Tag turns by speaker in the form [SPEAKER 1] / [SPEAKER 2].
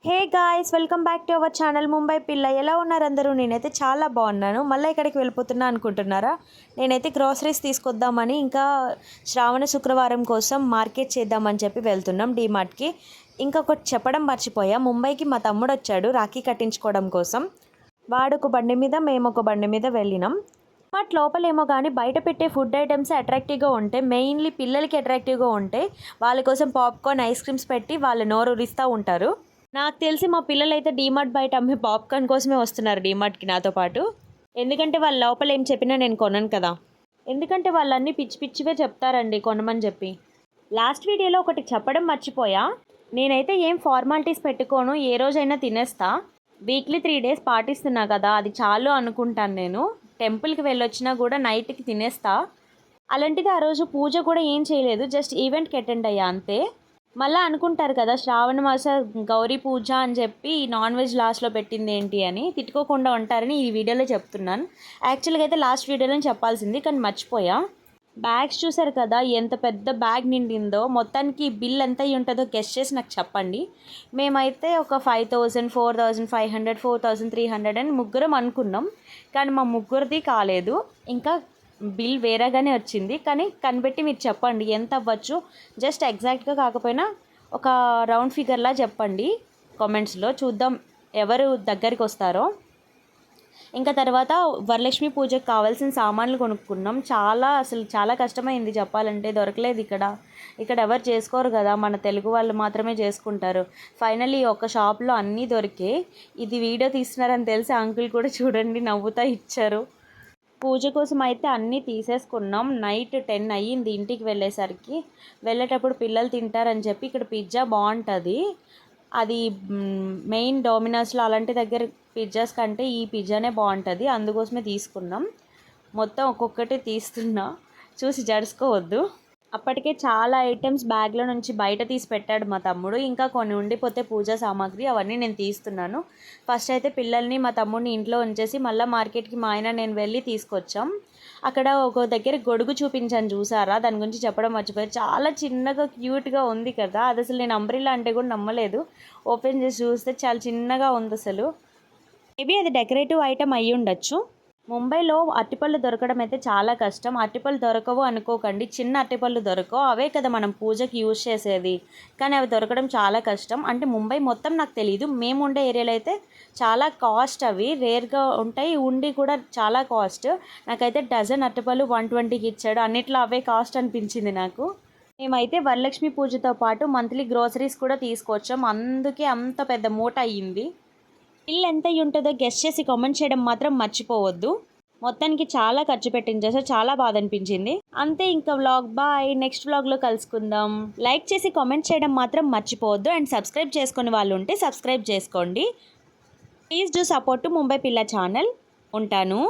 [SPEAKER 1] Hey guys, welcome back to our channel Mumbai పిల్ల. ఎలా ఉన్నారు అందరూ? నేనైతే చాలా బాగున్నాను. మళ్ళీ ఇక్కడికి వెళ్ళిపోతున్నా అనుకుంటున్నారా? నేనైతే గ్రోసరీస్ తీసుకొద్దామని ఇంకా శ్రావణ శుక్రవారం కోసం మార్కెట్ చేద్దామని చెప్పి వెళ్తున్నాం డీమార్ట్కి. ఇంకొకటి చెప్పడం మర్చిపోయా, ముంబైకి మా తమ్ముడు వచ్చాడు రాఖీ కట్టించుకోవడం కోసం. వాడు ఒక బండి మీద, మేము ఒక బండి మీద వెళ్ళినాం. బట్ లోపలేమో కానీ బయట పెట్టే ఫుడ్ ఐటమ్స్ అట్రాక్టివ్గా ఉంటాయి, మెయిన్లీ పిల్లలకి అట్రాక్టివ్గా ఉంటాయి. వాళ్ళ కోసం పాప్కార్న్, ఐస్ క్రీమ్స్ పెట్టి వాళ్ళు నోరూరిస్తూ ఉంటారు. నాకు తెలిసి మా పిల్లలు అయితే డీమార్ట్ బయట అమ్మే పాప్కార్న్ కోసమే వస్తున్నారు డీమార్ట్కి నాతో పాటు. ఎందుకంటే వాళ్ళ లోపల ఏం చెప్పినా నేను కొనను కదా. ఎందుకంటే వాళ్ళన్నీ పిచ్చి పిచ్చివే చెప్తారండి కొనమని చెప్పి. లాస్ట్ వీడియోలో ఒకటి చెప్పడం మర్చిపోయా, నేనైతే ఏం ఫార్మాలిటీస్ పెట్టుకోను, ఏ రోజైనా తినేస్తా. వీక్లీ 3 days పాటిస్తున్నా కదా, అది చాలు అనుకుంటాను నేను. టెంపుల్కి వెళ్ళొచ్చినా కూడా నైట్కి తినేస్తా. అలాంటిది ఆ రోజు పూజ కూడా ఏం చేయలేదు, జస్ట్ ఈవెంట్కి అటెండ్ అయ్యా అంతే. మళ్ళీ అనుకుంటారు కదా శ్రావణ మాస గౌరీ పూజ అని చెప్పి నాన్ వెజ్ లాస్ట్లో పెట్టింది ఏంటి అని, తిట్టుకోకుండా ఉంటారని ఈ వీడియోలో చెప్తున్నాను. యాక్చువల్గా అయితే లాస్ట్ వీడియోలో చెప్పాల్సింది కానీ మర్చిపోయా. బ్యాగ్స్ చూసారు కదా, ఎంత పెద్ద బ్యాగ్ నిండిందో. మొత్తానికి బిల్ ఎంత అయ్యి ఉంటుందో గెస్ట్ చేసి నాకు చెప్పండి. మేమైతే ఒక 5,000, 4,500, 4,300 అని ముగ్గురం అనుకున్నాం, కానీ మా ముగ్గురిది కాలేదు. ఇంకా బిల్ వేరేగానే వచ్చింది. కానీ కనిపెట్టి మీరు చెప్పండి ఎంత అవ్వచ్చు, జస్ట్ ఎగ్జాక్ట్గా కాకపోయినా ఒక రౌండ్ ఫిగర్లా చెప్పండి కామెంట్స్లో, చూద్దాం ఎవరు దగ్గరికి వస్తారో. ఇంకా తర్వాత వరలక్ష్మి పూజకు కావాల్సిన సామాన్లు కొనుక్కున్నాం. అసలు చాలా కష్టమైంది చెప్పాలంటే, దొరకలేదు ఇక్కడ ఎవరు చేసుకోరు కదా, మన తెలుగు వాళ్ళు మాత్రమే చేసుకుంటారు. ఫైనల్లీ ఒక షాప్లో అన్నీ దొరికే. ఇది వీడియో తీస్తున్నారని తెలిసి అంకుల్ కూడా చూడండి నవ్వుతా ఇచ్చారు. పూజ కోసం అయితే అన్నీ తీసేసుకున్నాం. నైట్ 10 అయ్యింది ఇంటికి వెళ్ళేసరికి. వెళ్ళేటప్పుడు పిల్లలు తింటారని చెప్పి ఇక్కడ పిజ్జా బాగుంటుంది, అది మెయిన్ డోమినోస్లో అలాంటి దగ్గర పిజ్జాస్ కంటే ఈ పిజ్జానే బాగుంటుంది, అందుకోసమే తీసుకున్నాం. మొత్తం ఒక్కొక్కటి తీస్తున్నా, చూసి జడుచుకోవద్దు. అప్పటికే చాలా ఐటమ్స్ బ్యాగ్లో నుంచి బయట తీసి పెట్టాడు మా తమ్ముడు. ఇంకా కొన్ని ఉండిపోతే పూజా సామాగ్రి, అవన్నీ నేను తీస్తున్నాను. ఫస్ట్ అయితే పిల్లల్ని మా తమ్ముడిని ఇంట్లో ఉంచేసి మళ్ళీ మార్కెట్కి మా ఆయన నేను వెళ్ళి తీసుకొచ్చాం. అక్కడ ఒక దగ్గర గొడుగు చూపించాను, చూసారా? దాని గురించి చెప్పడం మర్చిపోయాను. చాలా చిన్నగా క్యూట్గా ఉంది కదా, అది అసలు నేను అంబ్రిల్లా అంటే కూడా నమ్మలేదు. ఓపెన్ చేసి చూస్తే చాలా చిన్నగా ఉంది అసలు. మేబీ అది డెకరేటివ్ ఐటమ్ అయ్యి ఉండొచ్చు. ముంబైలో అరటిపళ్ళు దొరకడం అయితే చాలా కష్టం. అరటిపళ్ళు దొరకవు అనుకోకండి, చిన్న అరటిపళ్ళు దొరకవు, అవే కదా మనం పూజకి యూజ్ చేసేది. కానీ అవి దొరకడం చాలా కష్టం. అంటే ముంబై మొత్తం నాకు తెలియదు, మేము ఉండే ఏరియాలో అయితే చాలా కాస్ట్, అవి రేర్గా ఉంటాయి, ఉండి కూడా చాలా కాస్ట్. నాకైతే డజన్ అరటిపళ్ళు 120కి ఇచ్చాడు, అన్నిట్లో అవే కాస్ట్ అనిపించింది నాకు. మేమైతే వరలక్ష్మి పూజతో పాటు మంత్లీ గ్రోసరీస్ కూడా తీసుకొచ్చాం, అందుకే అంత పెద్ద మూట అయ్యింది. బిల్ ఎంత ఉంటుందో గెస్ట్ చేసి కామెంట్ చేయడం మాత్రం మర్చిపోవద్దు. మొత్తానికి చాలా ఖర్చు పెట్టించేసా, చాలా బాధ అనిపించింది. అంతే, ఇంకా వ్లాగ్ బాయ్. నెక్స్ట్ వ్లాగ్లో కలుసుకుందాం. లైక్ చేసి కామెంట్ చేయడం మాత్రం మర్చిపోవద్దు. అండ్ సబ్స్క్రైబ్ చేసుకునే వాళ్ళు ఉంటే సబ్స్క్రైబ్ చేసుకోండి. Please do support to Mumbai పిల్ల ఛానల్. ఉంటాను.